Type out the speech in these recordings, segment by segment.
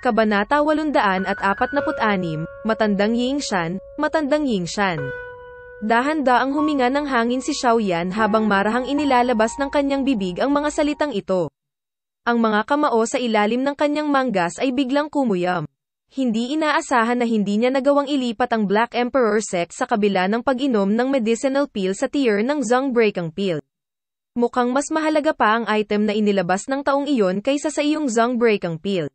Kabanata 846, Matandang Yingshan, Matandang Yingshan. Dahan-daang huminga ng hangin si Xiaoyan habang marahang inilalabas ng kanyang bibig ang mga salitang ito. Ang mga kamao sa ilalim ng kanyang manggas ay biglang kumuyam. Hindi inaasahan na hindi niya nagawang ilipat ang Black Emperor sect sa kabila ng pag-inom ng medicinal pill sa tier ng Zhongbreakang pill. Mukhang mas mahalaga pa ang item na inilabas ng taong iyon kaysa sa iyong Zhongbreakang pill.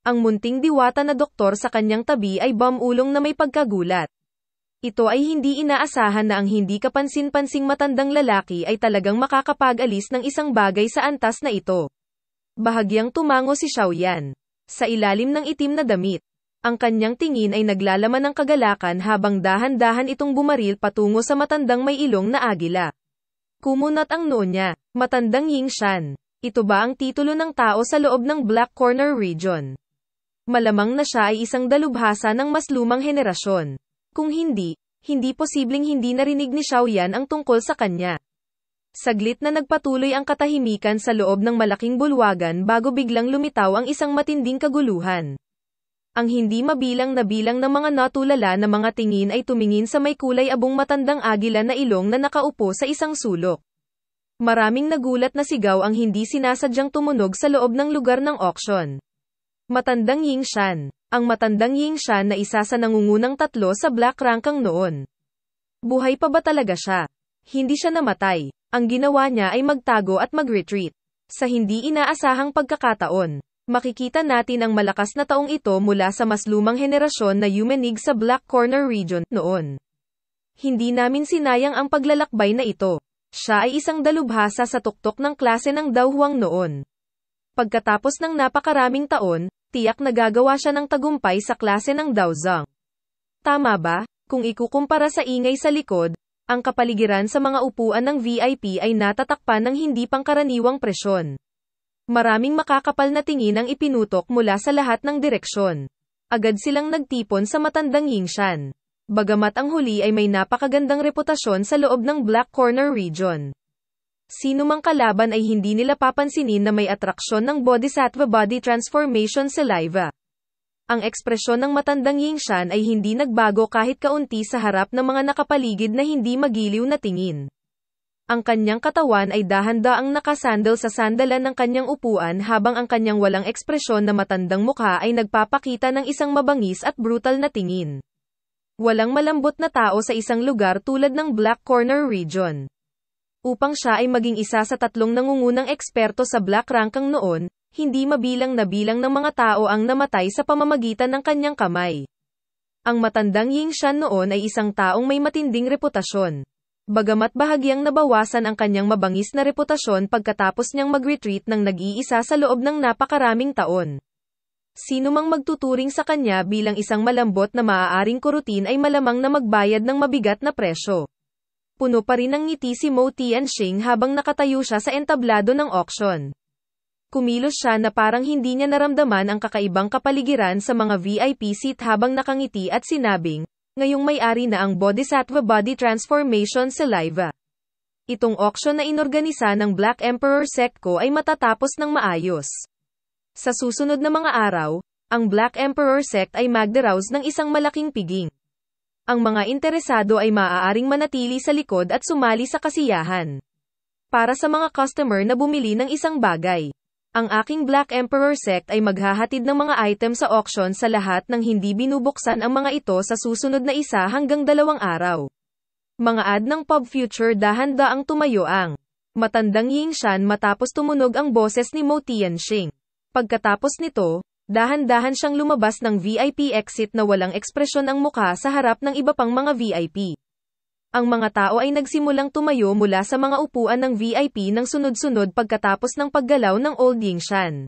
Ang munting diwata na doktor sa kanyang tabi ay bumulong na may pagkagulat. Ito ay hindi inaasahan na ang hindi kapansin-pansing matandang lalaki ay talagang makakapag-alis ng isang bagay sa antas na ito. Bahagyang tumango si Xiaoyan. Sa ilalim ng itim na damit. Ang kanyang tingin ay naglalaman ng kagalakan habang dahan-dahan itong bumaril patungo sa matandang may ilong na agila. Kumunat ang noo niya, Matandang Yingshan. Ito ba ang titulo ng tao sa loob ng Black Corner Region? Malamang na siya ay isang dalubhasa ng mas lumang henerasyon. Kung hindi, hindi posibleng hindi narinig ni Xiaoyan ang tungkol sa kanya. Saglit na nagpatuloy ang katahimikan sa loob ng malaking bulwagan bago biglang lumitaw ang isang matinding kaguluhan. Ang hindi mabilang na bilang ng mga natulala na mga tingin ay tumingin sa may kulay abong matandang agila na ilong na nakaupo sa isang sulok. Maraming nagulat na sigaw ang hindi sinasadyang tumunog sa loob ng lugar ng auction. Matandang Yingshan. Ang Matandang Yingshan na isa sa nangungunang tatlo sa Black Rankang noon. Buhay pa ba talaga siya? Hindi siya namatay. Ang ginawa niya ay magtago at mag-retreat. Sa hindi inaasahang pagkakataon, makikita natin ang malakas na taong ito mula sa mas lumang henerasyon na yumanig sa Black Corner Region noon. Hindi namin sinayang ang paglalakbay na ito. Siya ay isang dalubhasa sa tuktok ng klase ng Daohuang noon. Pagkatapos ng napakaraming taon, tiyak na gagawa siya ng tagumpay sa klase ng Daozang. Tama ba? Kung ikukumpara sa ingay sa likod, ang kapaligiran sa mga upuan ng VIP ay natatakpan ng hindi pangkaraniwang presyon. Maraming makakapal na tingin ang ipinutok mula sa lahat ng direksyon. Agad silang nagtipon sa Matandang Yingshan. Bagamat ang huli ay may napakagandang reputasyon sa loob ng Black Corner Region. Sino mang kalaban ay hindi nila papansinin na may atraksyon ng Bodhisattva Body Transformation Saliva. Ang ekspresyon ng Matandang Yingshan ay hindi nagbago kahit kaunti sa harap ng mga nakapaligid na hindi magiliw na tingin. Ang kanyang katawan ay dahan-daang nakasandal sa sandalan ng kanyang upuan habang ang kanyang walang ekspresyon na matandang mukha ay nagpapakita ng isang mabangis at brutal na tingin. Walang malambot na tao sa isang lugar tulad ng Black Corner Region. Upang siya ay maging isa sa tatlong nangungunang eksperto sa Black Rankang noon, hindi mabilang na bilang ng mga tao ang namatay sa pamamagitan ng kanyang kamay. Ang Matandang Yingshan noon ay isang taong may matinding reputasyon. Bagamat bahagyang nabawasan ang kanyang mabangis na reputasyon pagkatapos niyang mag-retreat ng nag-iisa sa loob ng napakaraming taon. Sino mang magtuturing sa kanya bilang isang malambot na maaaring kurutin ay malamang na magbayad ng mabigat na presyo. Puno pa rin ng ngiti si Mo Tianxing habang nakatayo siya sa entablado ng auction. Kumilos siya na parang hindi niya naramdaman ang kakaibang kapaligiran sa mga VIP seat habang nakangiti at sinabing, ngayong may-ari na ang Bodhisattva Body Transformation Saliva. Itong auction na inorganisa ng Black Emperor sect ko ay matatapos ng maayos. Sa susunod na mga araw, ang Black Emperor sect ay magdaraos ng isang malaking piging. Ang mga interesado ay maaaring manatili sa likod at sumali sa kasiyahan. Para sa mga customer na bumili ng isang bagay, ang aking Black Emperor sect ay maghahatid ng mga item sa auction sa lahat ng hindi binubuksan ang mga ito sa susunod na 1 hanggang 2 araw. Mga ad ng Pub Future dahan-daang tumayo ang Matandang Yingshan matapos tumunog ang boses ni Mo Tianxing. Pagkatapos nito, dahan-dahan siyang lumabas ng VIP exit na walang ekspresyon ang mukha sa harap ng iba pang mga VIP. Ang mga tao ay nagsimulang tumayo mula sa mga upuan ng VIP ng sunod-sunod pagkatapos ng paggalaw ng Old Yingshan.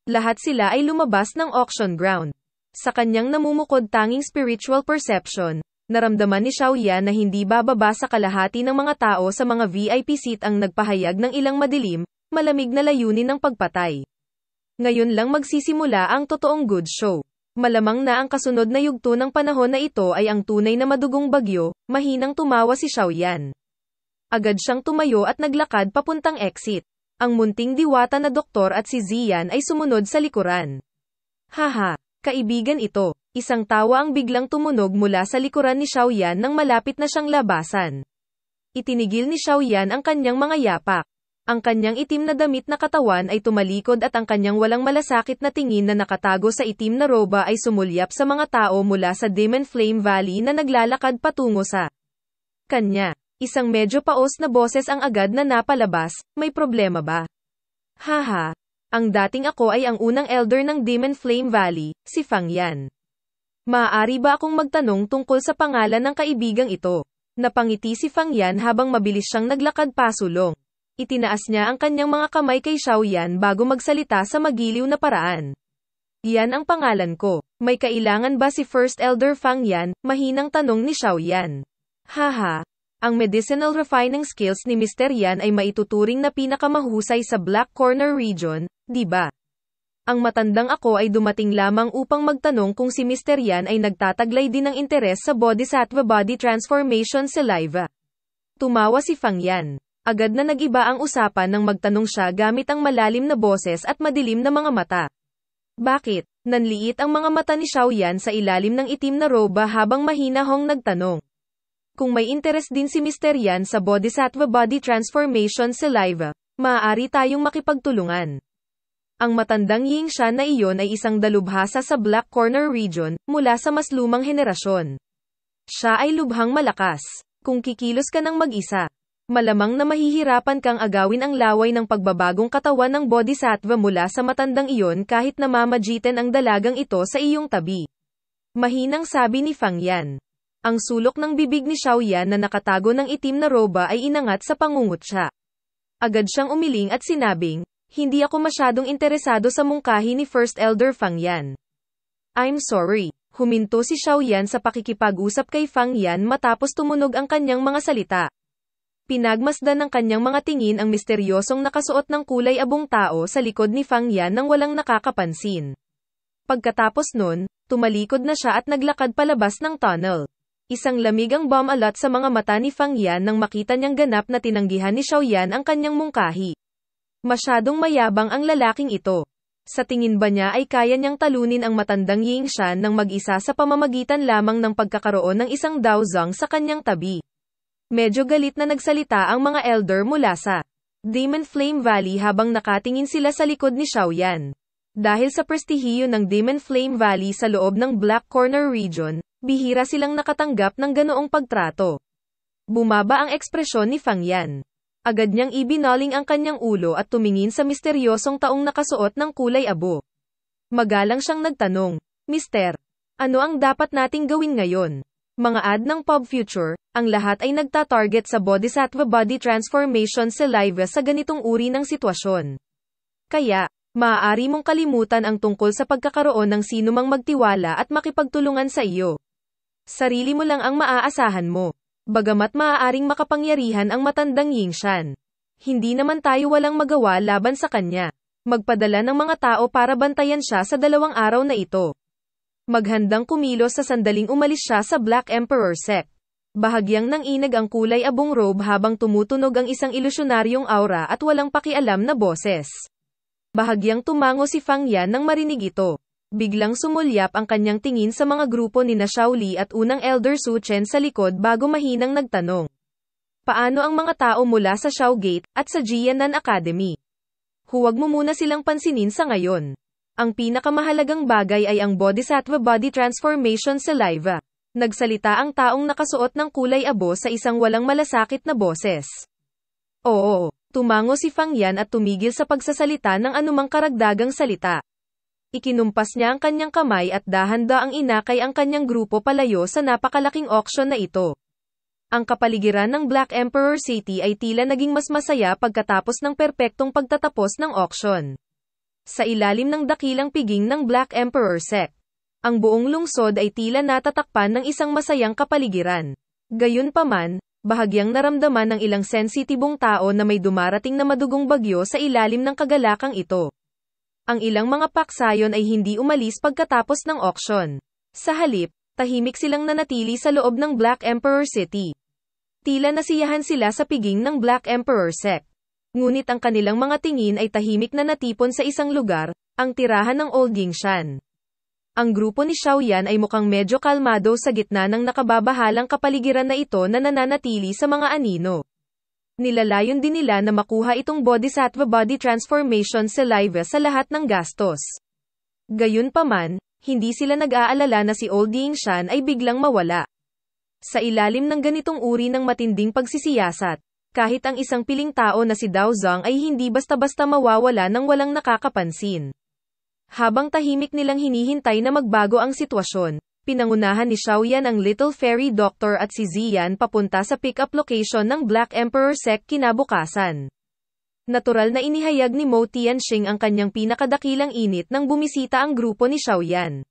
Lahat sila ay lumabas ng auction ground. Sa kanyang namumukod tanging spiritual perception, naramdaman ni Xiaoyan na hindi bababa sa kalahati ng mga tao sa mga VIP seat ang nagpahayag ng ilang madilim, malamig na layunin ng pagpatay. Ngayon lang magsisimula ang totoong good show. Malamang na ang kasunod na yugto ng panahon na ito ay ang tunay na madugong bagyo, mahinang tumawa si Xiaoyan. Agad siyang tumayo at naglakad papuntang exit. Ang munting diwata na doktor at si Ziyan ay sumunod sa likuran. Haha, kaibigan ito. Isang tawa ang biglang tumunog mula sa likuran ni Xiaoyan nang malapit na siyang labasan. Itinigil ni Xiaoyan ang kanyang mga yapak. Ang kanyang itim na damit na katawan ay tumalikod at ang kanyang walang malasakit na tingin na nakatago sa itim na roba ay sumulyap sa mga tao mula sa Demon Flame Valley na naglalakad patungo sa kanya. Isang medyo paos na boses ang agad na napalabas, may problema ba? Haha, ang dating ako ay ang unang elder ng Demon Flame Valley, si Fang Yan. Maaari ba akong magtanong tungkol sa pangalan ng kaibigang ito? Napangiti si Fang Yan habang mabilis siyang naglakad pasulong. Itinaas niya ang kanyang mga kamay kay Xiaoyan bago magsalita sa magiliw na paraan. Yan ang pangalan ko. May kailangan ba si First Elder Fang Yan? Mahinang tanong ni Xiaoyan. Haha. Ang medicinal refining skills ni Mr. Yan ay maituturing na pinakamahusay sa Black Corner region, di ba? Ang matandang ako ay dumating lamang upang magtanong kung si Mr. Yan ay nagtataglay din ng interes sa Bodhisattva Body Transformation Saliva. Tumawa si Fang Yan. Agad na nagiba ang usapan nang magtanong siya gamit ang malalim na boses at madilim na mga mata. Bakit? Nanliit ang mga mata ni Xiaoyan sa ilalim ng itim na roba habang mahinahong nagtanong. Kung may interes din si Mr. Yan sa Bodhisattva Body Transformation Saliva, maaari tayong makipagtulungan. Ang matandang Yingshan na iyon ay isang dalubhasa sa Black Corner region, mula sa mas lumang henerasyon. Siya ay lubhang malakas. Kung kikilos ka ng mag-isa, malamang na mahihirapan kang agawin ang laway ng pagbabagong katawan ng Bodhisattva mula sa matandang iyon kahit namamagitan ang dalagang ito sa iyong tabi. Mahinang sabi ni Fang Yan. Ang sulok ng bibig ni Xiaoyan na nakatago ng itim na roba ay inangat sa pangungutya. Agad siyang umiling at sinabing, hindi ako masyadong interesado sa mungkahi ni First Elder Fang Yan. I'm sorry. Huminto si Xiaoyan sa pakikipag-usap kay Fang Yan matapos tumunog ang kanyang mga salita. Pinagmasdan ng kanyang mga tingin ang misteryosong nakasuot ng kulay abong tao sa likod ni Fang Yan nang walang nakakapansin. Pagkatapos nun, tumalikod na siya at naglakad palabas ng tunnel. Isang lamig ang bumalat sa mga mata ni Fang Yan nang makita niyang ganap na tinanggihan ni Xiaoyan ang kanyang mungkahi. Masyadong mayabang ang lalaking ito. Sa tingin ba niya ay kaya niyang talunin ang matandang Yingshan nang mag-isa sa pamamagitan lamang ng pagkakaroon ng isang Daozang sa kanyang tabi? Medyo galit na nagsalita ang mga elder mula sa Demon Flame Valley habang nakatingin sila sa likod ni Xiaoyan. Dahil sa prestihiyo ng Demon Flame Valley sa loob ng Black Corner region, bihira silang nakatanggap ng ganoong pagtrato. Bumaba ang ekspresyon ni Fang Yan. Agad niyang ibinaling ang kanyang ulo at tumingin sa misteryosong taong nakasuot ng kulay abo. Magalang siyang nagtanong, Mister, ano ang dapat nating gawin ngayon? Mga ad ng Pub Future, ang lahat ay nagtatarget sa Bodhisattva Body Transformation Saliva sa ganitong uri ng sitwasyon. Kaya, maaari mong kalimutan ang tungkol sa pagkakaroon ng sinumang magtiwala at makipagtulungan sa iyo. Sarili mo lang ang maaasahan mo. Bagamat maaaring makapangyarihan ang matandang Yingshan, hindi naman tayo walang magawa laban sa kanya. Magpadala ng mga tao para bantayan siya sa 2 araw na ito. Maghandang kumilos sa sandaling umalis siya sa Black Emperor Sect. Bahagyang nanginag ang kulay abong robe habang tumutunog ang isang ilusyonaryong aura at walang pakialam na boses. Bahagyang tumango si Fang Yan nang marinig ito. Biglang sumulyap ang kanyang tingin sa mga grupo ni na Xiaoli at unang Elder Su Chen sa likod bago mahinang nagtanong. Paano ang mga tao mula sa Xiao Gate at sa Jianan Academy? Huwag mo muna silang pansinin sa ngayon. Ang pinakamahalagang bagay ay ang Bodhisattva Body Transformation Saliva. Nagsalita ang taong nakasuot ng kulay abo sa isang walang malasakit na boses. Oo, tumango si Fang Yan at tumigil sa pagsasalita ng anumang karagdagang salita. Ikinumpas niya ang kanyang kamay at dahan-daang inakay ang kanyang grupo palayo sa napakalaking auction na ito. Ang kapaligiran ng Black Emperor City ay tila naging mas masaya pagkatapos ng perpektong pagtatapos ng auction. Sa ilalim ng dakilang piging ng Black Emperor Sect, ang buong lungsod ay tila natatakpan ng isang masayang kapaligiran. Gayunpaman, bahagyang naramdaman ng ilang sensitibong tao na may dumarating na madugong bagyo sa ilalim ng kagalakang ito. Ang ilang mga paksayon ay hindi umalis pagkatapos ng auction. Sa halip, tahimik silang nanatili sa loob ng Black Emperor City. Tila nasiyahan sila sa piging ng Black Emperor Sect. Ngunit ang kanilang mga tingin ay tahimik na natipon sa isang lugar, ang tirahan ng Old Yingshan. Ang grupo ni Xiaoyan ay mukhang medyo kalmado sa gitna ng nakababahalang kapaligiran na ito na nananatili sa mga anino. Nilalayon din nila na makuha itong Bodhisattva Body Transformation Saliva sa lahat ng gastos. Gayunpaman, hindi sila nag-aalala na si Old Yingshan ay biglang mawala. Sa ilalim ng ganitong uri ng matinding pagsisiyasat, kahit ang isang piling tao na si Dao Zhang ay hindi basta-basta mawawala nang walang nakakapansin. Habang tahimik nilang hinihintay na magbago ang sitwasyon, pinangunahan ni Xiaoyan ang Little Fairy Doctor at si Ziyan papunta sa pick-up location ng Black Emperor Sect kinabukasan. Natural na inihayag ni Mo Tianxing ang kanyang pinakadakilang init nang bumisita ang grupo ni Xiaoyan.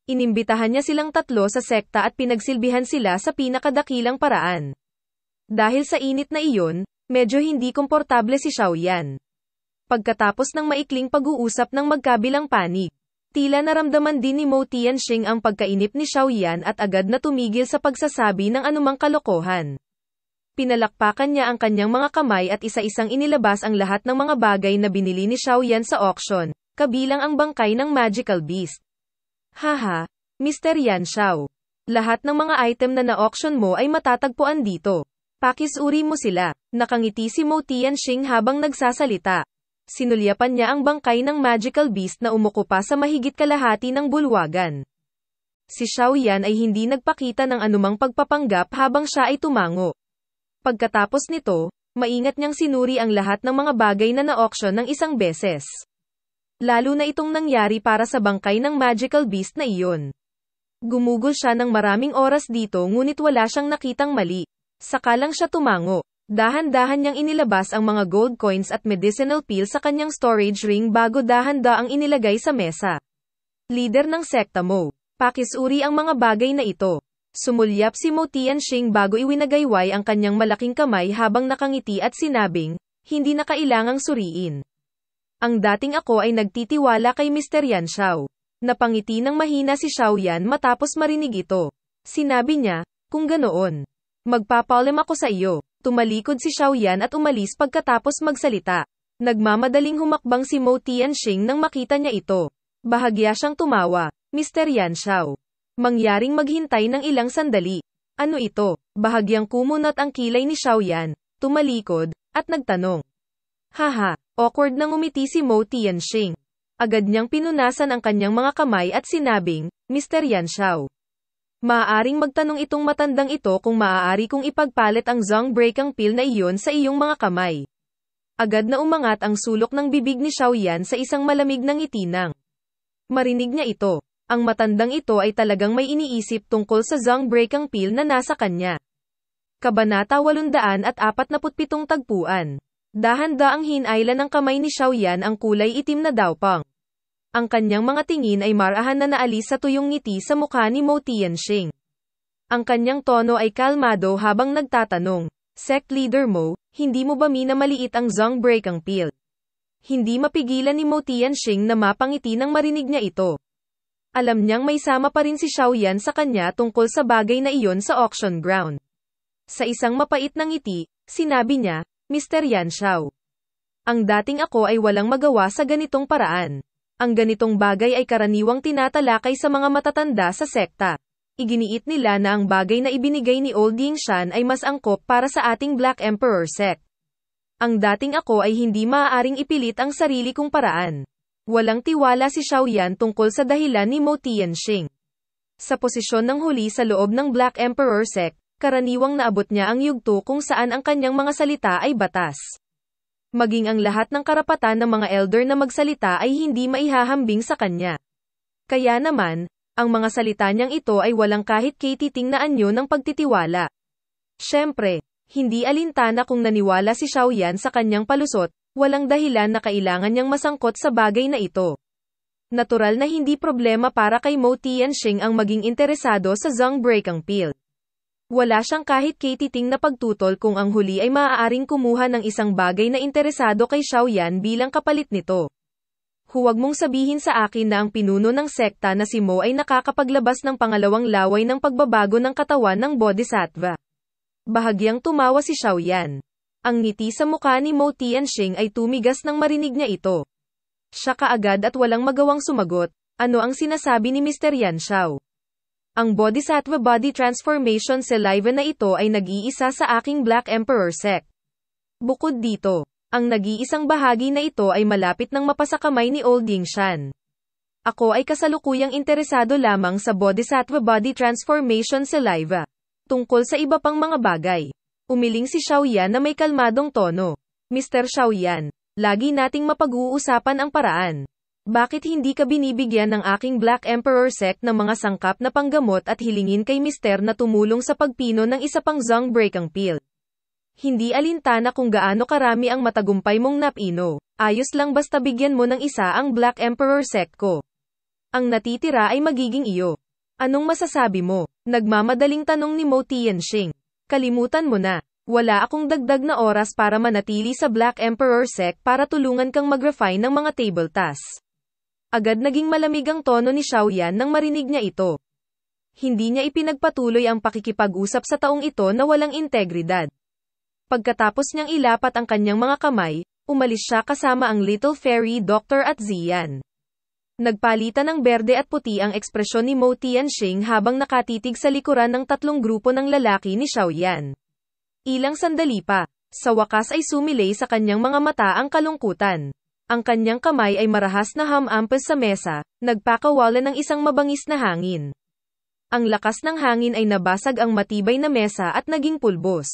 Inimbitahan niya silang tatlo sa sekta at pinagsilbihan sila sa pinakadakilang paraan. Dahil sa init na iyon, medyo hindi komportable si Xiaoyan. Pagkatapos ng maikling pag-uusap ng magkabilang panig, tila naramdaman din ni Mo Tianxing ang pagkainip ni Xiaoyan at agad na tumigil sa pagsasabi ng anumang kalokohan. Pinalakpakan niya ang kanyang mga kamay at isa-isang inilabas ang lahat ng mga bagay na binili ni Xiaoyan sa auction, kabilang ang bangkay ng magical beast. Haha, Mr. Yan Xiao. Lahat ng mga item na na-auction mo ay matatagpuan dito. Pakisuri mo sila. Nakangiti si Mo Tianxing habang nagsasalita. Sinulyapan niya ang bangkay ng magical beast na umuko pa sa mahigit kalahati ng bulwagan. Si Xiaoyan ay hindi nagpakita ng anumang pagpapanggap habang siya ay tumango. Pagkatapos nito, maingat niyang sinuri ang lahat ng mga bagay na na-auction ng isang beses. Lalo na itong nangyari para sa bangkay ng magical beast na iyon. Gumugol siya ng maraming oras dito ngunit wala siyang nakitang mali. Saka lang siya tumango. Dahan-dahan niyang inilabas ang mga gold coins at medicinal pill sa kanyang storage ring bago dahan-daang inilagay sa mesa. Leader ng sekta mo, pakisuri ang mga bagay na ito. Sumulyap si Mo Tianxing bago iwinagayway ang kanyang malaking kamay habang nakangiti at sinabing, hindi na kailangang suriin. Ang dating ako ay nagtitiwala kay Mr. Yan Xiao. Napangiti ng mahina si Xiaoyan matapos marinig ito. Sinabi niya, kung ganoon, magpapaalam ako sa iyo. Tumalikod si Xiaoyan at umalis pagkatapos magsalita. Nagmamadaling humakbang si Mo Tianxing nang makita niya ito. Bahagya siyang tumawa. Mr. Yan Xiao. Mangyaring maghintay ng ilang sandali. Ano ito? Bahagyang kumunat ang kilay ni Xiaoyan. Tumalikod, at nagtanong. Haha, awkward nang umiti si Mo Tianxing. Agad niyang pinunasan ang kanyang mga kamay at sinabing, Mr. Yan Xiao. Maaaring magtanong itong matandang ito kung maaari kong ipagpalit ang Zhang Breakang pill na iyon sa iyong mga kamay. Agad na umangat ang sulok ng bibig ni Xiaoyan sa isang malamig na ngitinang. Marinig niya ito. Ang matandang ito ay talagang may iniisip tungkol sa Zhang Breakang pill na nasa kanya. Kabanata 847 tagpuan. Dahan-daang hinailan ng kamay ni Xiaoyan ang kulay itim na dawpang. Ang kanyang mga tingin ay marahan na naalis sa tuyong ngiti sa mukha ni Mo Tianxing. Ang kanyang tono ay kalmado habang nagtatanong, Sect Leader Mo, hindi mo ba minamaliit ang Zhang Breakang pill? Hindi mapigilan ni Mo Tianxing na mapangiti nang marinig niya ito. Alam niyang may sama pa rin si Xiaoyan sa kanya tungkol sa bagay na iyon sa auction ground. Sa isang mapait na ngiti, sinabi niya, Mr. Yan Xiao. Ang dating ako ay walang magawa sa ganitong paraan. Ang ganitong bagay ay karaniwang tinatalakay sa mga matatanda sa sekta. Iginiit nila na ang bagay na ibinigay ni Old Yingshan ay mas angkop para sa ating Black Emperor Sect. Ang dating ako ay hindi maaaring ipilit ang sarili kong paraan. Walang tiwala si Xiaoyan tungkol sa dahilan ni Mo Tianxing. Sa posisyon ng huli sa loob ng Black Emperor Sect, karaniwang naabot niya ang yugto kung saan ang kanyang mga salita ay batas. Maging ang lahat ng karapatan ng mga elder na magsalita ay hindi maihahambing sa kanya. Kaya naman, ang mga salita niyang ito ay walang kahit katiting na anyo ng pagtitiwala. Siyempre, hindi alintana kung naniwala si Xiaoyan sa kanyang palusot, walang dahilan na kailangan niyang masangkot sa bagay na ito. Natural na hindi problema para kay Mo Tianxing ang maging interesado sa Zhang Breakang pill. Wala siyang kahit katiting na pagtutol kung ang huli ay maaaring kumuha ng isang bagay na interesado kay Xiaoyan bilang kapalit nito. Huwag mong sabihin sa akin na ang pinuno ng sekta na si Mo ay nakakapaglabas ng pangalawang laway ng pagbabago ng katawan ng Bodhisattva. Bahagyang tumawa si Xiaoyan. Ang ngiti sa mukha ni Mo Tianxing ay tumigas nang marinig niya ito. Siya kaagad at walang magawang sumagot, Ano ang sinasabi ni Mr. Yan Xiao? Ang Bodhisattva Body Transformation Saliva na ito ay nag-iisa sa aking Black Emperor sect. Bukod dito, ang nag-iisang bahagi na ito ay malapit nang mapasakamay ni Old Yingshan. Ako ay kasalukuyang interesado lamang sa Bodhisattva Body Transformation Saliva. Tungkol sa iba pang mga bagay. Umiling si Xiaoyan na may kalmadong tono. Mr. Xiaoyan, lagi nating mapag-uusapan ang paraan. Bakit hindi ka binibigyan ng aking Black Emperor sect ng mga sangkap na panggamot at hilingin kay Mister na tumulong sa pagpino ng isa pang Zong Breakang Pill? Hindi alintana kung gaano karami ang matagumpay mong napino. Ayos lang basta bigyan mo ng isa ang Black Emperor sect ko. Ang natitira ay magiging iyo. Anong masasabi mo? Nagmamadaling tanong ni Mo Tianxing. Kalimutan mo na. Wala akong dagdag na oras para manatili sa Black Emperor sect para tulungan kang mag-refine ng mga table tasks. Agad naging malamig ang tono ni Xiaoyan nang marinig niya ito. Hindi niya ipinagpatuloy ang pakikipag-usap sa taong ito na walang integridad. Pagkatapos niyang ilapat ang kanyang mga kamay, umalis siya kasama ang Little Fairy Doctor at Ziyan. Nagpalitan ng berde at puti ang ekspresyon ni Mo Tianxing habang nakatitig sa likuran ng tatlong grupo ng lalaki ni Xiaoyan. Ilang sandali pa, sa wakas ay sumilay sa kanyang mga mata ang kalungkutan. Ang kanyang kamay ay marahas na hamampas sa mesa, nagpakawalan ng isang mabangis na hangin. Ang lakas ng hangin ay nabasag ang matibay na mesa at naging pulbos.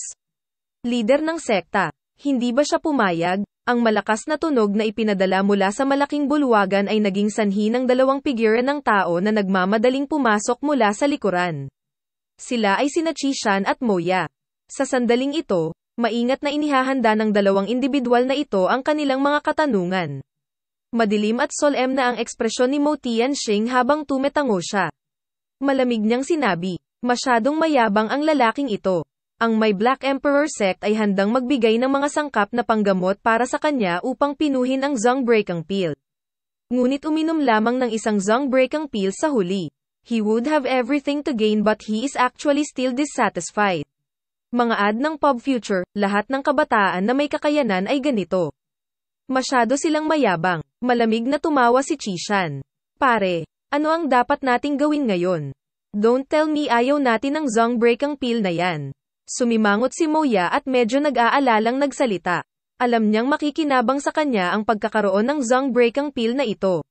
Leader ng sekta, hindi ba siya pumayag? Ang malakas na tunog na ipinadala mula sa malaking bulwagan ay naging sanhi ng dalawang figura ng tao na nagmamadaling pumasok mula sa likuran. Sila ay sina Qishan at Moya. Sa sandaling ito, maingat na inihahanda ng dalawang individual na ito ang kanilang mga katanungan. Madilim at solemn na ang ekspresyon ni Mo Tianxing habang tumetango siya. Malamig niyang sinabi, masyadong mayabang ang lalaking ito. Ang may Black Emperor sect ay handang magbigay ng mga sangkap na panggamot para sa kanya upang pinuhin ang Zong Breakang Pill. Ngunit uminom lamang ng isang Zong Breakang Pill sa huli. He would have everything to gain but he is actually still dissatisfied. Mga ad ng Pop Future, lahat ng kabataan na may kakayanan ay ganito. Masyado silang mayabang. Malamig na tumawa si Qishan. Pare, ano ang dapat nating gawin ngayon? Don't tell me ayaw natin ng Zong Breakang Pill na yan. Sumimangot si Moya at medyo nag-aalalang nagsalita. Alam niyang makikinabang sa kanya ang pagkakaroon ng Zong Breakang Pill na ito.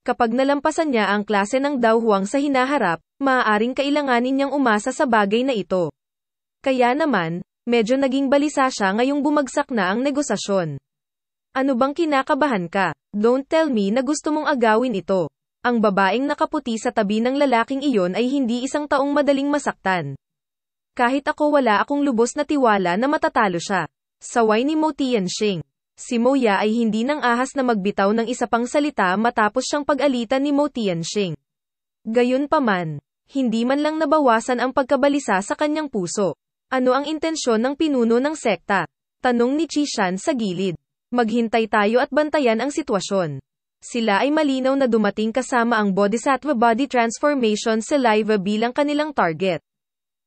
Kapag nalampasan niya ang klase ng Dao Huang sa hinaharap, maaaring kailanganin niyang umasa sa bagay na ito. Kaya naman, medyo naging balisa siya ngayong bumagsak na ang negosasyon. Ano bang kinakabahan ka? Don't tell me na gusto mong agawin ito. Ang babaeng nakaputi sa tabi ng lalaking iyon ay hindi isang taong madaling masaktan. Kahit ako wala akong lubos na tiwala na matatalo siya. Saway ni Mo Tianxing. Si Moya ay hindi nang ahas na magbitaw ng isa pang salita matapos siyang pag-alitan ni Mo Tianxing. Gayunpaman, hindi man lang nabawasan ang pagkabalisa sa kanyang puso. Ano ang intensyon ng pinuno ng sekta? Tanong ni Qishan sa gilid. Maghintay tayo at bantayan ang sitwasyon. Sila ay malinaw na dumating kasama ang Bodhisattva Body Transformation Saliva bilang kanilang target.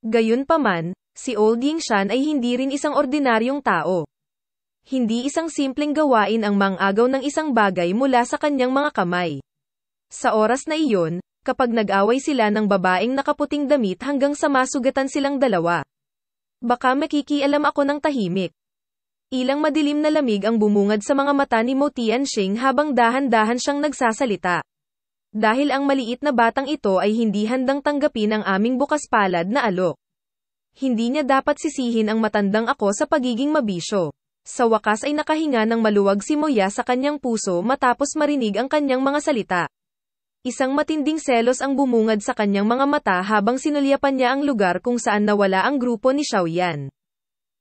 Gayunpaman, si Old Yingshan ay hindi rin isang ordinaryong tao. Hindi isang simpleng gawain ang mang-agaw ng isang bagay mula sa kanyang mga kamay. Sa oras na iyon, kapag nag-away sila ng babaeng nakaputing damit hanggang sa masugatan silang dalawa. Baka makikialam ako ng tahimik. Ilang madilim na lamig ang bumungad sa mga mata ni Mo Tianxing habang dahan-dahan siyang nagsasalita. Dahil ang maliit na batang ito ay hindi handang tanggapin ang aming bukas palad na alok. Hindi niya dapat sisihin ang matandang ako sa pagiging mabisyo. Sa wakas ay nakahinga ng maluwag si Moya sa kanyang puso matapos marinig ang kanyang mga salita. Isang matinding selos ang bumungad sa kanyang mga mata habang sinulyapan niya ang lugar kung saan nawala ang grupo ni Xiaoyan.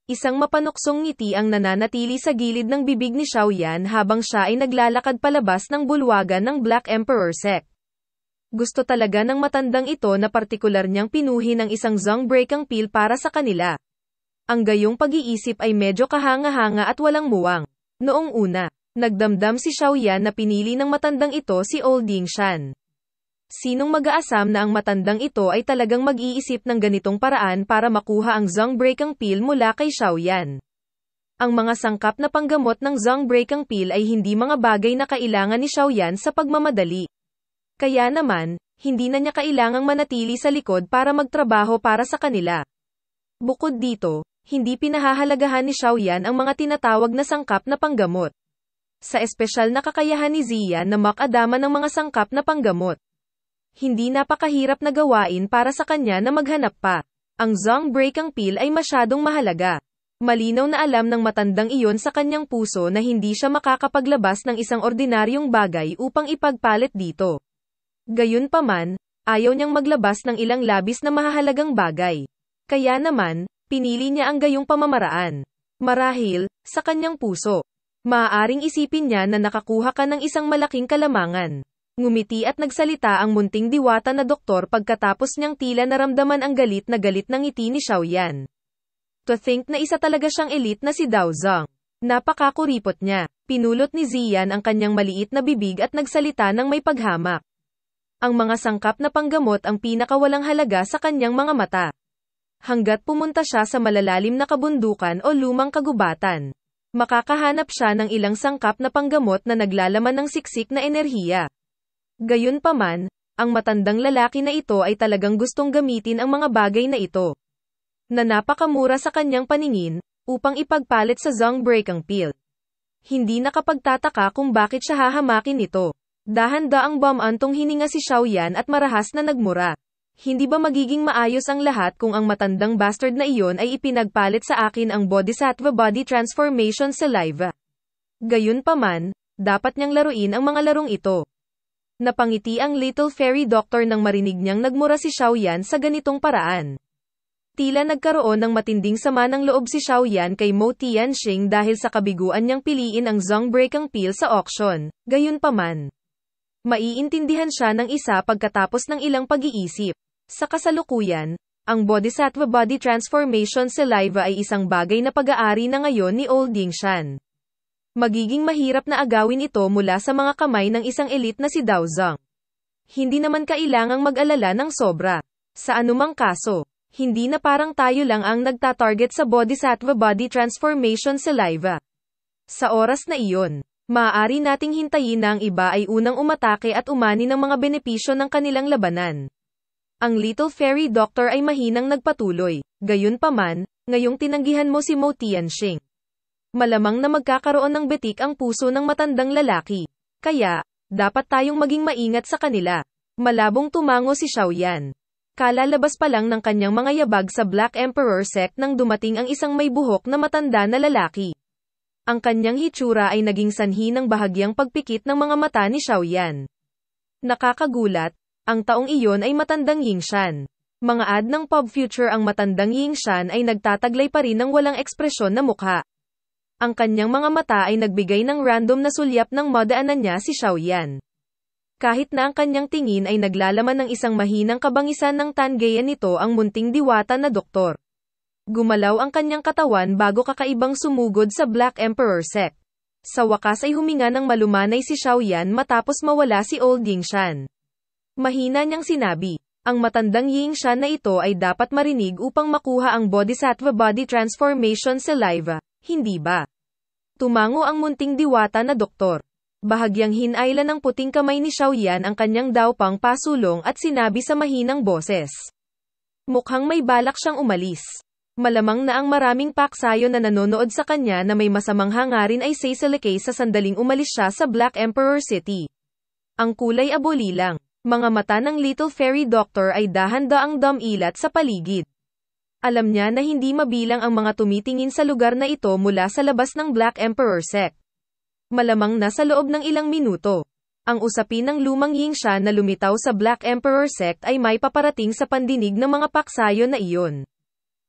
Isang mapanuksong ngiti ang nananatili sa gilid ng bibig ni Xiaoyan habang siya ay naglalakad palabas ng bulwagan ng Black Emperor sect. Gusto talaga ng matandang ito na partikular niyang pinuhin ang isang Zong Breakang Pill para sa kanila. Ang gayong pag-iisip ay medyo kahanga-hanga at walang muwang. Noong una, nagdamdam si Xiaoyan na pinili ng matandang ito si Old Yingshan. Sinong mag-aasam na ang matandang ito ay talagang mag-iisip ng ganitong paraan para makuha ang Zong Breakang Pill mula kay Xiaoyan. Ang mga sangkap na panggamot ng Zong Breakang Pill ay hindi mga bagay na kailangan ni Xiaoyan sa pagmamadali. Kaya naman, hindi na niya kailangang manatili sa likod para magtrabaho para sa kanila. Bukod dito, hindi pinahahalagahan ni Xiaoyan ang mga tinatawag na sangkap na panggamot. Sa espesyal na kakayahan ni Ziyan na makadama ng mga sangkap na panggamot. Hindi napakahirap na gawain para sa kanya na maghanap pa. Ang Zong Breakang Pill ay masyadong mahalaga. Malinaw na alam ng matandang iyon sa kanyang puso na hindi siya makakapaglabas ng isang ordinaryong bagay upang ipagpalit dito. Gayunpaman, ayaw niyang maglabas ng ilang labis na mahahalagang bagay. Kaya naman, pinili niya ang gayong pamamaraan. Marahil, sa kanyang puso. Maaaring isipin niya na nakakuha ka ng isang malaking kalamangan. Ngumiti at nagsalita ang munting diwata na doktor pagkatapos niyang tila naramdaman ang galit na ngiti ni Xiaoyan. To think na isa talaga siyang elite na si Dao Zong. Napakakuripot niya. Pinulot ni Ziyan ang kanyang maliit na bibig at nagsalita ng may paghamak. Ang mga sangkap na panggamot ang pinakawalang halaga sa kanyang mga mata. Hanggat pumunta siya sa malalalim na kabundukan o lumang kagubatan, makakahanap siya ng ilang sangkap na panggamot na naglalaman ng siksik na enerhiya. Gayunpaman, ang matandang lalaki na ito ay talagang gustong gamitin ang mga bagay na ito, na napakamura sa kanyang paningin, upang ipagpalit sa Zong Breakang Pill. Hindi nakapagtataka kung bakit siya hahamakin ito. Dahan-daang bumantong hininga si Xiaoyan at marahas na nagmura. Hindi ba magiging maayos ang lahat kung ang matandang bastard na iyon ay ipinagpalit sa akin ang Bodhisattva Body Transformation Saliva? Gayunpaman, dapat niyang laruin ang mga larong ito. Napangiti ang Little Fairy Doctor nang marinig niyang nagmura si Xiaoyan sa ganitong paraan. Tila nagkaroon ng matinding sama ng loob si Xiaoyan kay Mo Tianxing dahil sa kabiguan niyang piliin ang Zong Breakang Pill sa auction. Gayunpaman, maiintindihan siya ng isa pagkatapos ng ilang pag-iisip. Sa kasalukuyan, ang Bodhisattva Body Transformation Saliva ay isang bagay na pag-aari na ngayon ni Old Dingshan. Magiging mahirap na agawin ito mula sa mga kamay ng isang elite na si Dao Zong. Hindi naman kailangang mag-alala ng sobra. Sa anumang kaso, hindi na parang tayo lang ang nagtatarget sa Bodhisattva Body Transformation Saliva. Sa oras na iyon, maaari nating hintayin na ang iba ay unang umatake at umani ng mga benepisyo ng kanilang labanan. Ang Little Fairy Doctor ay mahinang nagpatuloy. Gayunpaman, ngayong tinanggihan mo si Mo Tianxing, malamang na magkakaroon ng betik ang puso ng matandang lalaki. Kaya, dapat tayong maging maingat sa kanila. Malabong tumango si Xiaoyan. Kalalabas pa lang ng kanyang mga yabag sa Black Emperor sect nang dumating ang isang may buhok na matanda na lalaki. Ang kanyang hitsura ay naging sanhi ng bahagyang pagpikit ng mga mata ni Xiaoyan. Nakakagulat, ang taong iyon ay matandang Yingshan. Mga ad ng Pop Future ang matandang Yingshan ay nagtataglay pa rin ng walang ekspresyon na mukha. Ang kanyang mga mata ay nagbigay ng random na sulyap ng madaanan niya si Xiaoyan. Kahit na ang kanyang tingin ay naglalaman ng isang mahinang kabangisan ng tangeyan nito ang munting diwata na doktor. Gumalaw ang kanyang katawan bago kakaibang sumugod sa Black Emperor sect. Sa wakas ay huminga ng malumanay si Xiaoyan matapos mawala si Old Yingshan. Mahina niyang sinabi, ang matandang Yingshan na ito ay dapat marinig upang makuha ang Bodhisattva Body Transformation Saliva, hindi ba? Tumango ang munting diwata na doktor. Bahagyang hinailan ng puting kamay ni Xiaoyan ang kanyang dawpang pasulong at sinabi sa mahinang boses. Mukhang may balak siyang umalis. Malamang na ang maraming paksayo na nanonood sa kanya na may masamang hangarin ay sasakay sa sandaling umalis siya sa Black Emperor City. Ang kulay aboli lang. Mga mata ng Little Fairy Doctor ay dahan-daang dumilat sa paligid. Alam niya na hindi mabilang ang mga tumitingin sa lugar na ito mula sa labas ng Black Emperor sect. Malamang na sa loob ng ilang minuto, ang usapin ng lumang Yingshan na lumitaw sa Black Emperor sect ay may paparating sa pandinig ng mga paksayo na iyon.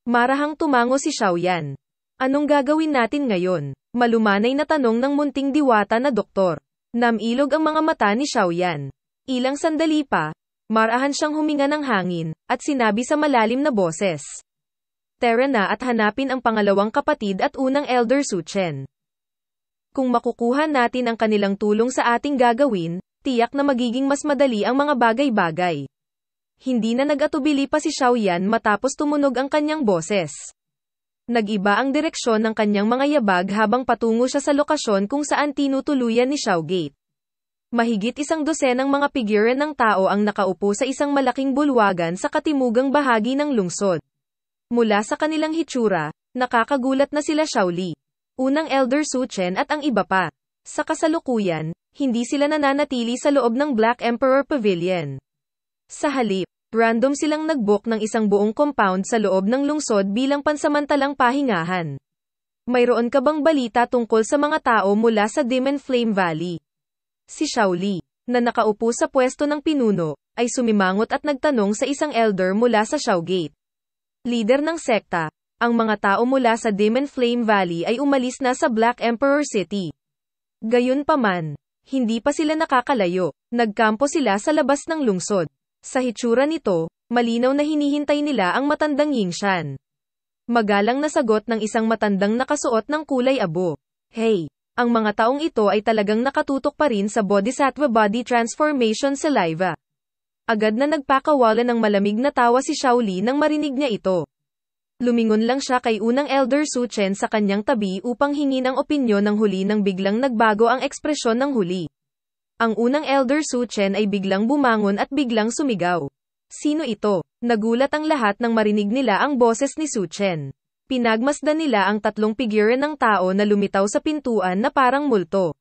Marahang tumango si Xiaoyan. Anong gagawin natin ngayon? Malumanay na tanong ng munting diwata na doktor. Namilog ang mga mata ni Xiaoyan. Ilang sandali pa, marahan siyang huminga ng hangin, at sinabi sa malalim na boses. Tara na at hanapin ang pangalawang kapatid at unang Elder Su Chen. Kung makukuha natin ang kanilang tulong sa ating gagawin, tiyak na magiging mas madali ang mga bagay-bagay. Hindi na nag-atubili pa si Xiaoyan matapos tumunog ang kanyang boses. Nag-iba ang direksyon ng kanyang mga yabag habang patungo siya sa lokasyon kung saan tinutuluyan ni Xiao Gate. Mahigit 100 mga figure ng tao ang nakaupo sa isang malaking bulwagan sa katimugang bahagi ng lungsod. Mula sa kanilang hitsura, nakakagulat na sila Shaoli, unang Elder Suchen at ang iba pa. Sa kasalukuyan, hindi sila nananatili sa loob ng Black Emperor Pavilion. Sa halip, random silang nag-book ng isang buong compound sa loob ng lungsod bilang pansamantalang pahingahan. Mayroon ka bang balita tungkol sa mga tao mula sa Demon Flame Valley? Si Shaoli, na nakaupo sa pwesto ng pinuno, ay sumimangot at nagtanong sa isang elder mula sa Shaogate. Leader ng sekta, ang mga tao mula sa Demon Flame Valley ay umalis na sa Black Emperor City. Gayunpaman, hindi pa sila nakakalayo, nagkampo sila sa labas ng lungsod. Sa hitsura nito, malinaw na hinihintay nila ang matandang Yingshan. Magalang na sagot ng isang matandang nakasuot ng kulay abo. Hey! Ang mga taong ito ay talagang nakatutok pa rin sa Bodhisattva Body Transformation Saliva. Agad na nagpakawala ng malamig na tawa si Shaoli nang marinig niya ito. Lumingon lang siya kay unang Elder Suchen sa kanyang tabi upang hingin ang opinyon ng huli nang biglang nagbago ang ekspresyon ng huli. Ang unang Elder Suchen ay biglang bumangon at biglang sumigaw. Sino ito? Nagulat ang lahat nang marinig nila ang boses ni Suchen. Pinagmasdan nila ang 3 figure ng tao na lumitaw sa pintuan na parang multo.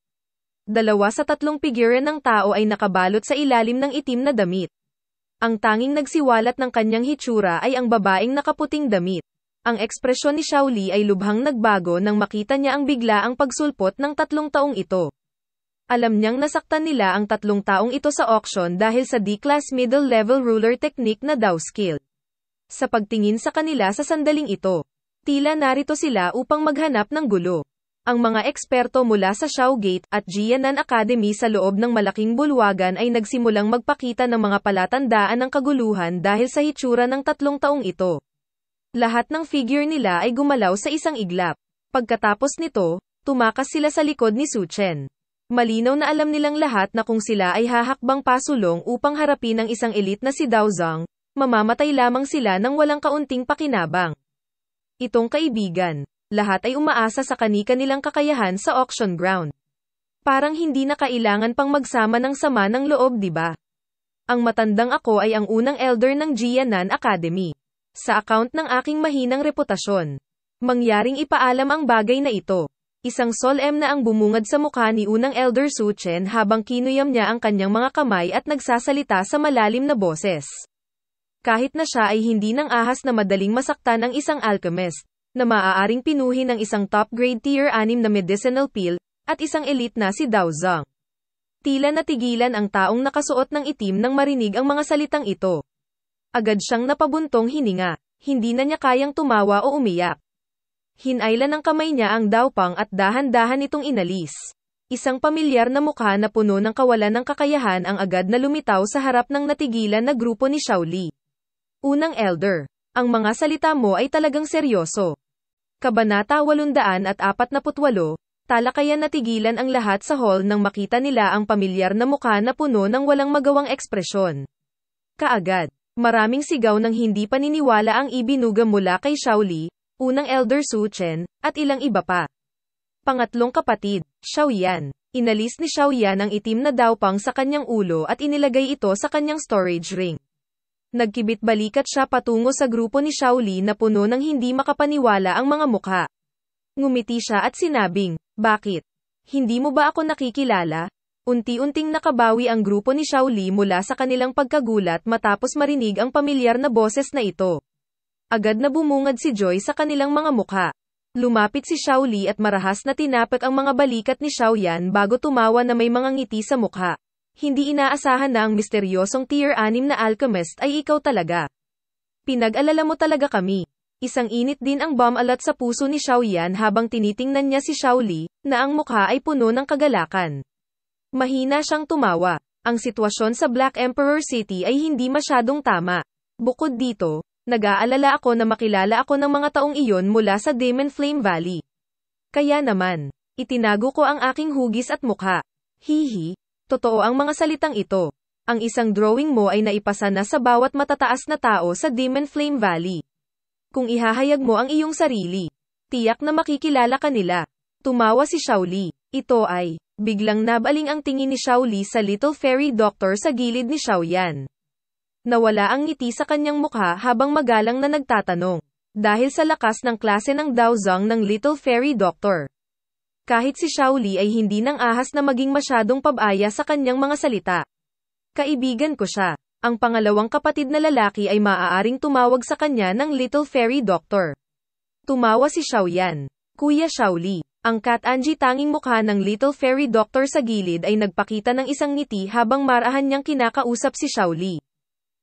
2 sa 3 figure ng tao ay nakabalot sa ilalim ng itim na damit. Ang tanging nagsiwalat ng kanyang hitsura ay ang babaeng nakaputing damit. Ang ekspresyon ni Shaoli ay lubhang nagbago nang makita niya ang biglaang pagsulpot ng 3 taong ito. Alam niyang nasaktan nila ang 3 taong ito sa auction dahil sa D-class middle-level ruler technique na Dao skill. Sa pagtingin sa kanila sa sandaling ito, tila narito sila upang maghanap ng gulo. Ang mga eksperto mula sa Shaogate at Jianan Academy sa loob ng malaking bulwagan ay nagsimulang magpakita ng mga palatandaan ng kaguluhan dahil sa hitsura ng 3 taong ito. Lahat ng figure nila ay gumalaw sa isang iglap. Pagkatapos nito, tumakas sila sa likod ni Suchen. Malinaw na alam nilang lahat na kung sila ay hahakbang pasulong upang harapin ang isang elite na si Dao Zhang, mamamatay lamang sila ng walang kaunting pakinabang. Itong kaibigan, lahat ay umaasa sa kani-kanilang kakayahan sa auction ground. Parang hindi na kailangan pang magsama ng sama ng loob, di ba? Ang matandang ako ay ang unang elder ng Jianan Academy. Sa account ng aking mahinang reputasyon, mangyaring ipaalam ang bagay na ito. Isang solemn na ang bumungad sa mukha ni unang Elder Suchen habang kinuyam niya ang kanyang mga kamay at nagsasalita sa malalim na boses. Kahit na siya ay hindi nang ahas na madaling masaktan ang isang alchemist, na maaaring pinuhin ng isang top-grade tier 6 na medicinal pill, at isang elite na si Dao Zhang. Tila natigilan ang taong nakasuot ng itim nang marinig ang mga salitang ito. Agad siyang napabuntong hininga, hindi na niya kayang tumawa o umiyak. Hinailan ng kamay niya ang Daopang at dahan-dahan itong inalis. Isang pamilyar na mukha na puno ng kawalan ng kakayahan ang agad na lumitaw sa harap ng natigilan na grupo ni Shaoli. Unang Elder, ang mga salita mo ay talagang seryoso. Kabanata 848, talakayan natigilan ang lahat sa hall nang makita nila ang pamilyar na mukha na puno ng walang magawang ekspresyon. Kaagad, maraming sigaw ng hindi paniniwala ang ibinuga mula kay Shaoli, unang Elder Suchen, at ilang iba pa. Pangatlong kapatid, Xiaoyan. Inalis ni Xiaoyan ang itim na Daopang sa kanyang ulo at inilagay ito sa kanyang storage ring. Nagkibit-balikat siya patungo sa grupo ni Shaoli na puno ng hindi makapaniwala ang mga mukha. Ngumiti siya at sinabing, "Bakit? Hindi mo ba ako nakikilala?" Unti-unting nakabawi ang grupo ni Shaoli mula sa kanilang pagkagulat matapos marinig ang pamilyar na boses na ito. Agad na bumungad si Joy sa kanilang mga mukha. Lumapit si Shaoli at marahas na tinapik ang mga balikat ni Xiaoyan bago tumawa na may mga ngiti sa mukha. Hindi inaasahan na ang misteryosong tier 6 na alchemist ay ikaw talaga. Pinag-alala mo talaga kami. Isang init din ang bomb alert sa puso ni Xiaoyan habang tinitingnan niya si Shaoli, na ang mukha ay puno ng kagalakan. Mahina siyang tumawa. Ang sitwasyon sa Black Emperor City ay hindi masyadong tama. Bukod dito, nag-aalala ako na makilala ako ng mga taong iyon mula sa Demon Flame Valley. Kaya naman, itinago ko ang aking hugis at mukha. Hihi. Totoo ang mga salitang ito. Ang isang drawing mo ay naipasa na sa bawat matataas na tao sa Demon Flame Valley. Kung ihahayag mo ang iyong sarili, tiyak na makikilala ka nila. Tumawa si Shaoli. Ito ay, Biglang nabaling ang tingin ni Xiaoli sa Little Fairy Doctor sa gilid ni Xiaoyan. Nawala ang ngiti sa kanyang mukha habang magalang na nagtatanong. Dahil sa lakas ng klase ng Daozang ng Little Fairy Doctor. Kahit si Xiaoli ay hindi nang ahas na maging masyadong pabaya sa kanyang mga salita. Kaibigan ko siya. Ang pangalawang kapatid na lalaki ay maaaring tumawag sa kanya ng Little Fairy Doctor. Tumawa si Xiaoyan. Kuya Xiaoli. Ang Cat Angie tanging mukha ng Little Fairy Doctor sa gilid ay nagpakita ng isang ngiti habang marahan niyang kinakausap si Xiaoli.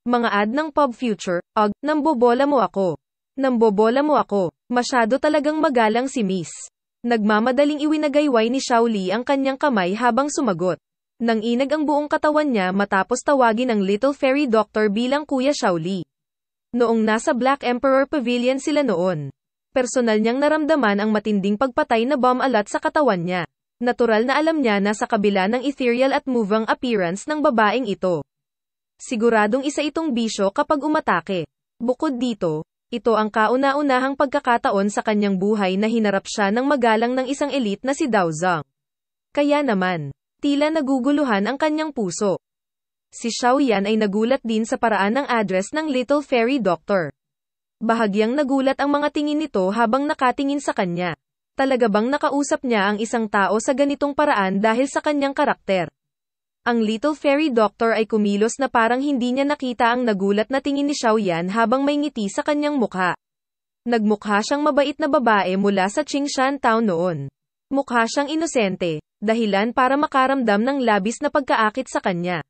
Mga ad ng Pub Future, nambobola mo ako. Nambobola mo ako. Masyado talagang magalang si Miss. Nagmamadaling iwinagayway ni Xiaoli ang kanyang kamay habang sumagot. Nanginag ang buong katawan niya matapos tawagin ang Little Fairy Doctor bilang Kuya Xiaoli. Noong nasa Black Emperor Pavilion sila noon, personal niyang naramdaman ang matinding pagpatay na bomb alat sa katawan niya. Natural na alam niya na sa kabila ng ethereal at moving appearance ng babaeng ito, siguradong isa itong bisyo kapag umatake. Bukod dito, ito ang kauna-unahang pagkakataon sa kanyang buhay na hinarap siya ng magalang ng isang elite na si Daozang. Kaya naman, tila naguguluhan ang kanyang puso. Si Xiaoyan ay nagulat din sa paraan ng address ng Little Fairy Doctor. Bahagyang nagulat ang mga tingin nito habang nakatingin sa kanya. Talaga bang nakausap niya ang isang tao sa ganitong paraan dahil sa kanyang karakter? Ang Little Fairy Doctor ay kumilos na parang hindi niya nakita ang nagulat na tingin ni Xiaoyan habang may ngiti sa kanyang mukha. Nagmukha siyang mabait na babae mula sa Qingshan Town noon. Mukha siyang inosente, dahilan para makaramdam ng labis na pagkaakit sa kanya.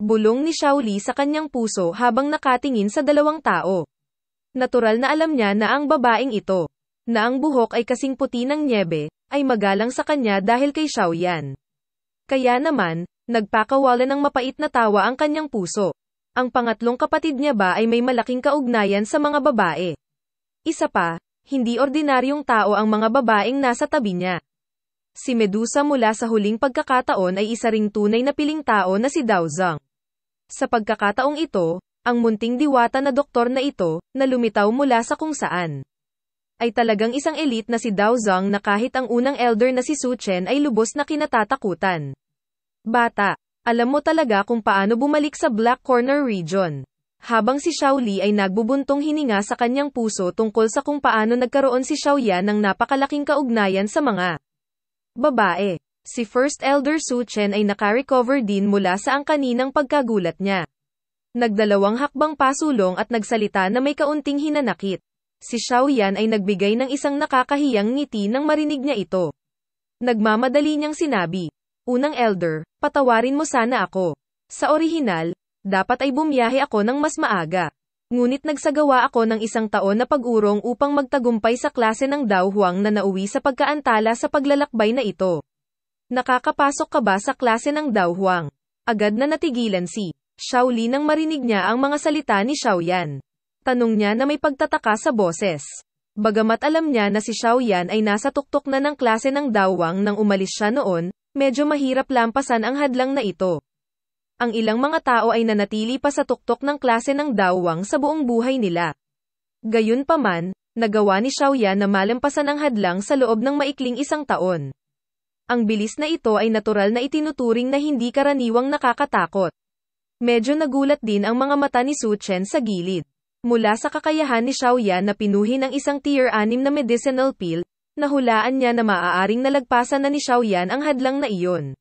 Bulong ni Xiaoli sa kanyang puso habang nakatingin sa dalawang tao. Natural na alam niya na ang babaeng ito, na ang buhok ay kasing puti ng nyebe, ay magalang sa kanya dahil kay Xiaoyan. Kaya naman, nagpakawala ng mapait na tawa ang kanyang puso. Ang pangatlong kapatid niya ba ay may malaking kaugnayan sa mga babae? Isa pa, hindi ordinaryong tao ang mga babaeng nasa tabi niya. Si Medusa mula sa huling pagkakataon ay isa ring tunay na piling tao na si Daozang. Sa pagkakataong ito, ang munting diwata na doktor na ito, na lumitaw mula sa kung saan, ay talagang isang elite na si Daozang na kahit ang unang elder na si Su Chen ay lubos na kinatatakutan. Bata, alam mo talaga kung paano bumalik sa Black Corner region. Habang si Xiaoli ay nagbubuntong hininga sa kanyang puso tungkol sa kung paano nagkaroon si Xiaoyan ng napakalaking kaugnayan sa mga babae. Si First Elder Su Chen ay nakarecover din mula sa ang kaninang pagkagulat niya. Nagdalawang hakbang pasulong at nagsalita na may kaunting hinanakit. Si Xiaoyan ay nagbigay ng isang nakakahiyang ngiti nang marinig niya ito. Nagmamadali niyang sinabi, "Unang Elder, patawarin mo sana ako. Sa orihinal, dapat ay bumiyahe ako ng mas maaga. Ngunit nagsagawa ako ng isang taon na pag-urong upang magtagumpay sa klase ng Dao Huang na nauwi sa pagkaantala sa paglalakbay na ito. Nakakapasok ka ba sa klase ng Dao Huang?" Agad na natigilan si Xiaoli nang marinig niya ang mga salita ni Xiaoyan. Tanong niya na may pagtataka sa boses. Bagamat alam niya na si Xiaoyan ay nasa tuktok na ng klase ng Dao Huang nang umalis siya noon, medyo mahirap lampasan ang hadlang na ito. Ang ilang mga tao ay nanatili pa sa tuktok ng klase ng Dao Huang sa buong buhay nila. Gayunpaman, nagawa ni Xiaoyan na malampasan ang hadlang sa loob ng maikling isang taon. Ang bilis na ito ay natural na itinuturing na hindi karaniwang nakakatakot. Medyo nagulat din ang mga mata ni Su Chen sa gilid. Mula sa kakayahan ni Xiaoyan na pinuhin ang isang tier 6 na medicinal pill, nahulaan niya na maaaring nalagpasan na ni Xiaoyan ang hadlang na iyon.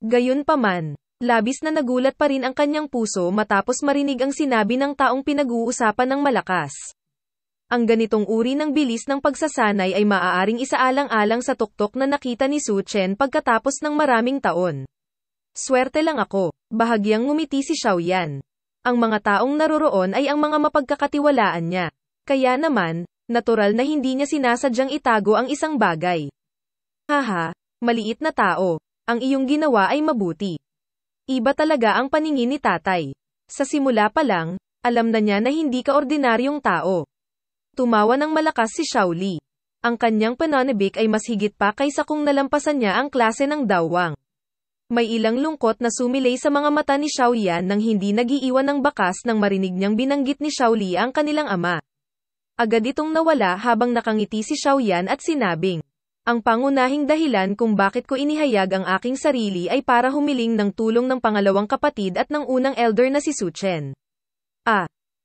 Gayunpaman, labis na nagulat pa rin ang kanyang puso matapos marinig ang sinabi ng taong pinag-uusapan ng malakas. Ang ganitong uri ng bilis ng pagsasanay ay maaaring isaalang-alang sa tuktok na nakita ni Su Chen pagkatapos ng maraming taon. Swerte lang ako, bahagyang ngumiti si Xiaoyan. Ang mga taong naroroon ay ang mga mapagkakatiwalaan niya. Kaya naman, natural na hindi niya sinasadyang itago ang isang bagay. Haha, maliit na tao, ang iyong ginawa ay mabuti. Iba talaga ang paningin ni tatay. Sa simula pa lang, alam na niya na hindi ka ordinaryong tao. Tumawa ng malakas si Xiaoli. Ang kanyang pananabik ay mas higit pa kaysa kung nalampasan niya ang klase ng Dao Huang. May ilang lungkot na sumilay sa mga mata ni Xiaoyan nang hindi nagiiwan ng bakas nang marinig niyang binanggit ni Xiaoli ang kanilang ama. Agad itong nawala habang nakangiti si Xiaoyan at sinabing, Ang pangunahing dahilan kung bakit ko inihayag ang aking sarili ay para humiling ng tulong ng pangalawang kapatid at ng unang elder na si Suchen.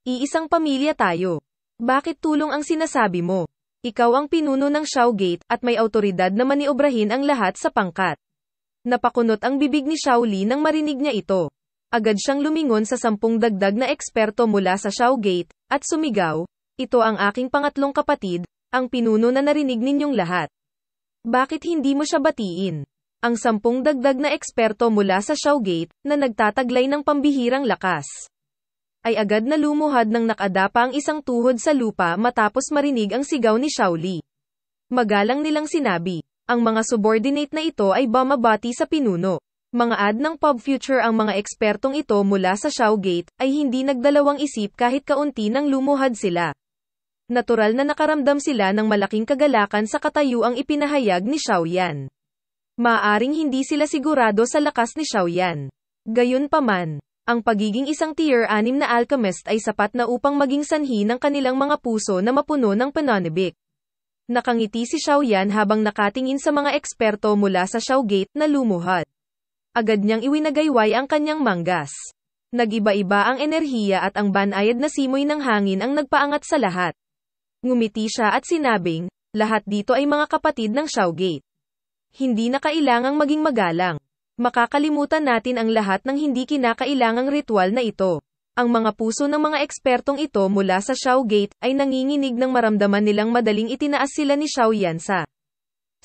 Iisang pamilya tayo. Bakit tulong ang sinasabi mo? Ikaw ang pinuno ng Shougate, at may autoridad na maniobrahin ang lahat sa pangkat. Napakunot ang bibig ni Shaoli nang marinig niya ito. Agad siyang lumingon sa 10 dagdag na eksperto mula sa Shougate, at sumigaw, "Ito ang aking pangatlong kapatid, ang pinuno na narinig ninyong lahat. Bakit hindi mo siya batiin?" Ang 10 dagdag na eksperto mula sa Shougate, na nagtataglay ng pambihirang lakas, ay agad na lumuhad nang nakadapa ang isang tuhod sa lupa matapos marinig ang sigaw ni Shaoli. Magalang nilang sinabi, ang mga subordinate na ito ay bumabati sa pinuno. Mga ad ng Pub Future ang mga ekspertong ito mula sa Shougate, ay hindi nagdalawang isip kahit kaunti nang lumuhad sila. Natural na nakaramdam sila ng malaking kagalakan sa katayuang ipinahayag ni Xiaoyan. Maaring hindi sila sigurado sa lakas ni Xiaoyan. Gayunpaman, ang pagiging isang tier 6 na alchemist ay sapat na upang maging sanhi ng kanilang mga puso na mapuno ng pananabik. Nakangiti si Xiaoyan habang nakatingin sa mga eksperto mula sa Shougate na lumuhad. Agad niyang iwinagayway ang kanyang manggas. Nag-iba-iba ang enerhiya at ang banayad na simoy ng hangin ang nagpaangat sa lahat. Ngumiti siya at sinabing, lahat dito ay mga kapatid ng Shougate. Hindi na kailangang maging magalang. Makakalimutan natin ang lahat ng hindi kinakailangang ritual na ito. Ang mga puso ng mga ekspertong ito mula sa Shougate ay nanginginig ng maramdaman nilang madaling itinaas sila ni Xiaoyan sa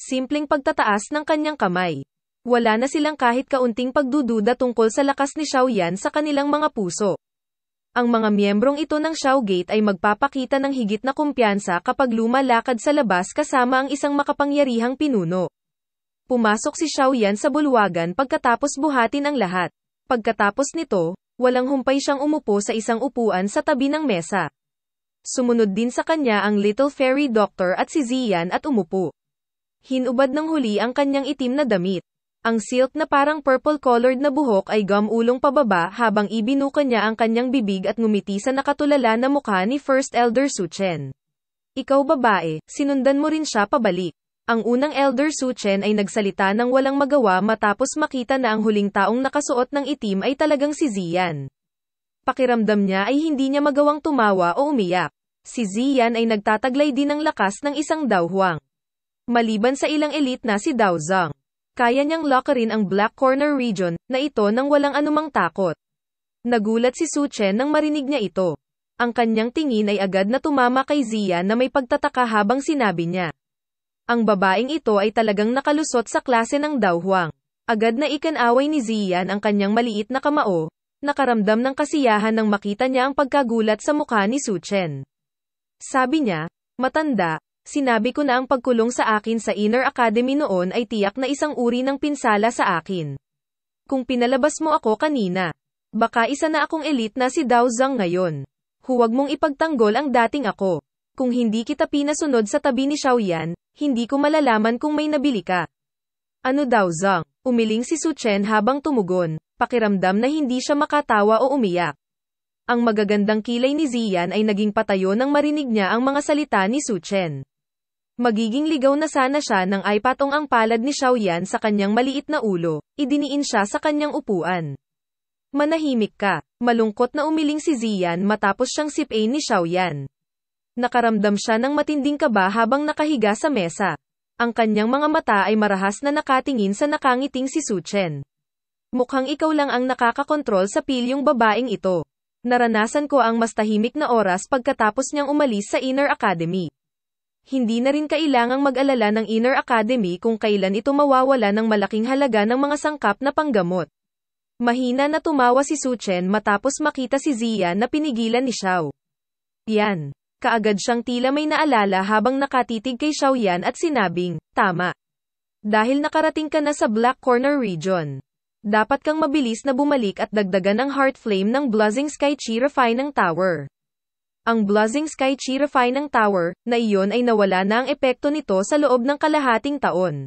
simpleng pagtataas ng kanyang kamay. Wala na silang kahit kaunting pagdududa tungkol sa lakas ni Xiaoyan sa kanilang mga puso. Ang mga miyembrong ito ng Shougate ay magpapakita ng higit na kumpiyansa kapag lumalakad sa labas kasama ang isang makapangyarihang pinuno. Pumasok si Xiaoyan sa bulwagan pagkatapos buhatin ang lahat. Pagkatapos nito, walang humpay siyang umupo sa isang upuan sa tabi ng mesa. Sumunod din sa kanya ang Little Fairy Doctor at si Ziyan at umupo. Hinubad ng huli ang kanyang itim na damit. Ang silk na parang purple-colored na buhok ay gumulong pababa habang ibinuka niya ang kanyang bibig at ngumiti sa nakatulala na mukha ni First Elder Suchen. Ikaw babae, sinundan mo rin siya pabalik. Ang unang Elder Suchen ay nagsalita ng walang magawa matapos makita na ang huling taong nakasuot ng itim ay talagang si Ziyan. Pakiramdam niya ay hindi niya magawang tumawa o umiyak. Si Ziyan ay nagtataglay din ng lakas ng isang Daohuang. Maliban sa ilang elite na si Dao Zhang, kaya niyang lockerin ang Black Corner region na ito nang walang anumang takot. Nagulat si Suchen nang marinig niya ito. Ang kanyang tingin ay agad na tumama kay Ziyan na may pagtataka habang sinabi niya. Ang babaeng ito ay talagang nakalusot sa klase ng Daohuang. Agad na ikinaway ni Ziyan ang kanyang maliit na kamao, nakaramdam ng kasiyahan nang makita niya ang pagkagulat sa mukha ni Suchen. Sabi niya, matanda, sinabi ko na ang pagkulong sa akin sa Inner Academy noon ay tiyak na isang uri ng pinsala sa akin. Kung pinalabas mo ako kanina, baka isa na akong elite na si Dao Zhang ngayon. Huwag mong ipagtanggol ang dating ako. Kung hindi kita pinasunod sa tabi ni Xiaoyan, hindi ko malalaman kung may nabili ka. Ano Dao Zhang? Umiling si Suchen habang tumugon, pakiramdam na hindi siya makatawa o umiyak. Ang magagandang kilay ni Ziyan ay naging patayo nang marinig niya ang mga salita ni Suchen. Magiging ligaw na sana siya nang ay patong ang palad ni Xiaoyan sa kanyang maliit na ulo, idiniin siya sa kanyang upuan. Manahimik ka, malungkot na umiling si Ziyan matapos siyang sipain ni Xiaoyan. Nakaramdam siya ng matinding kaba habang nakahiga sa mesa. Ang kanyang mga mata ay marahas na nakatingin sa nakangiting si Suchen. Mukhang ikaw lang ang nakakakontrol sa pilyong babaeng ito. Naranasan ko ang mas tahimik na oras pagkatapos niyang umalis sa Inner Academy. Hindi na rin kailangang mag-alala ng Inner Academy kung kailan ito mawawala ng malaking halaga ng mga sangkap na panggamot. Mahina na tumawa si Suchen matapos makita si Ziyan na pinigilan ni Xiao Yan. Kaagad siyang tila may naalala habang nakatitig kay Xiaoyan at sinabing, tama. Dahil nakarating ka na sa Black Corner region, dapat kang mabilis na bumalik at dagdagan ang Heart Flame ng Blazing Sky Chi Refining Tower. Ang Blazing Sky Chi Refining Tower, na iyon ay nawala na ang epekto nito sa loob ng kalahating taon.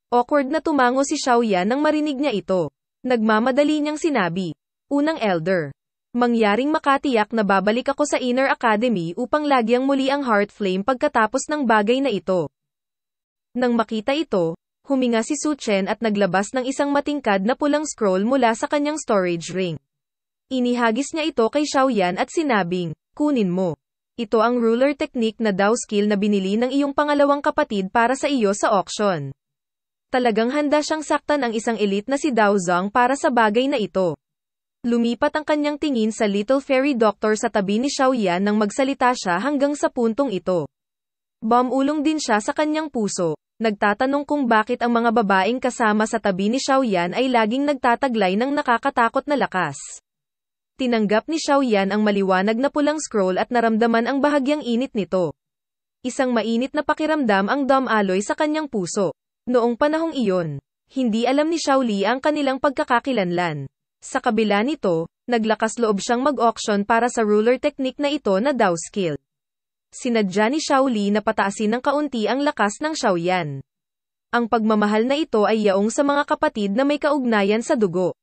Awkward na tumango si Xiaoyan nang marinig niya ito. Nagmamadali niyang sinabi, unang elder. Mangyaring makatiyak na babalik ako sa Inner Academy upang lagyang muli ang Heart Flame pagkatapos ng bagay na ito. Nang makita ito, huminga si Su Chen at naglabas ng isang matingkad na pulang scroll mula sa kanyang storage ring. Inihagis niya ito kay Xiaoyan at sinabing, kunin mo. Ito ang ruler technique na Dao skill na binili ng iyong pangalawang kapatid para sa iyo sa auction. Talagang handa siyang saktan ang isang elite na si Dao Zong para sa bagay na ito. Lumipat ang kanyang tingin sa Little Fairy Doctor sa tabi ni Xiaoyan nang magsalita siya hanggang sa puntong ito. Bumulong din siya sa kanyang puso, nagtatanong kung bakit ang mga babaeng kasama sa tabi ni Xiaoyan ay laging nagtataglay ng nakakatakot na lakas. Tinanggap ni Xiaoyan ang maliwanag na pulang scroll at naramdaman ang bahagyang init nito. Isang mainit na pakiramdam ang dumaloy sa kanyang puso. Noong panahong iyon, hindi alam ni Xiaoli ang kanilang pagkakakilanlan. Sa kabila nito, naglakas loob siyang mag-auction para sa ruler technique na ito na Dao skill. Sinadya ni Xiaoli na pataasin ng kaunti ang lakas ng Xiaoyan. Ang pagmamahal na ito ay yaong sa mga kapatid na may kaugnayan sa dugo.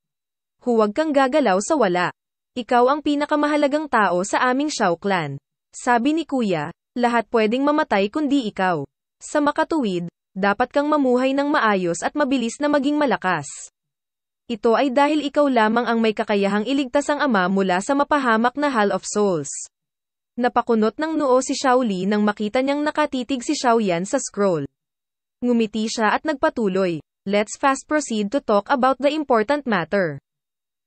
Huwag kang gagalaw sa wala. Ikaw ang pinakamahalagang tao sa aming Xiao clan. Sabi ni Kuya, lahat pwedeng mamatay kundi ikaw. Sa makatuwid, dapat kang mamuhay ng maayos at mabilis na maging malakas. Ito ay dahil ikaw lamang ang may kakayahang iligtas ang ama mula sa mapahamak na Hall of Souls. Napakunot ng noo si Xiaoli nang makita niyang nakatitig si Xiaoyan sa scroll. Ngumiti siya at nagpatuloy, let's fast proceed to talk about the important matter.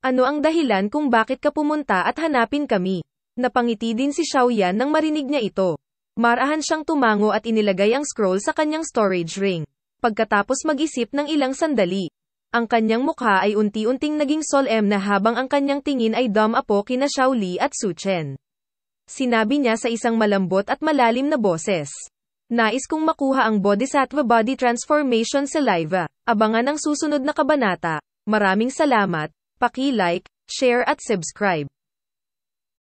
Ano ang dahilan kung bakit ka pumunta at hanapin kami? Napangiti din si Xiaoyan nang marinig niya ito. Marahan siyang tumango at inilagay ang scroll sa kanyang storage ring. Pagkatapos mag-isip ng ilang sandali, ang kanyang mukha ay unti-unting naging solemn na habang ang kanyang tingin ay dumapo kina Xiaoli at Su Chen. Sinabi niya sa isang malambot at malalim na boses. Nais kong makuha ang Bodhisattva Body Transformation Saliva. Abangan ang susunod na kabanata. Maraming salamat. Paki-like, share at subscribe.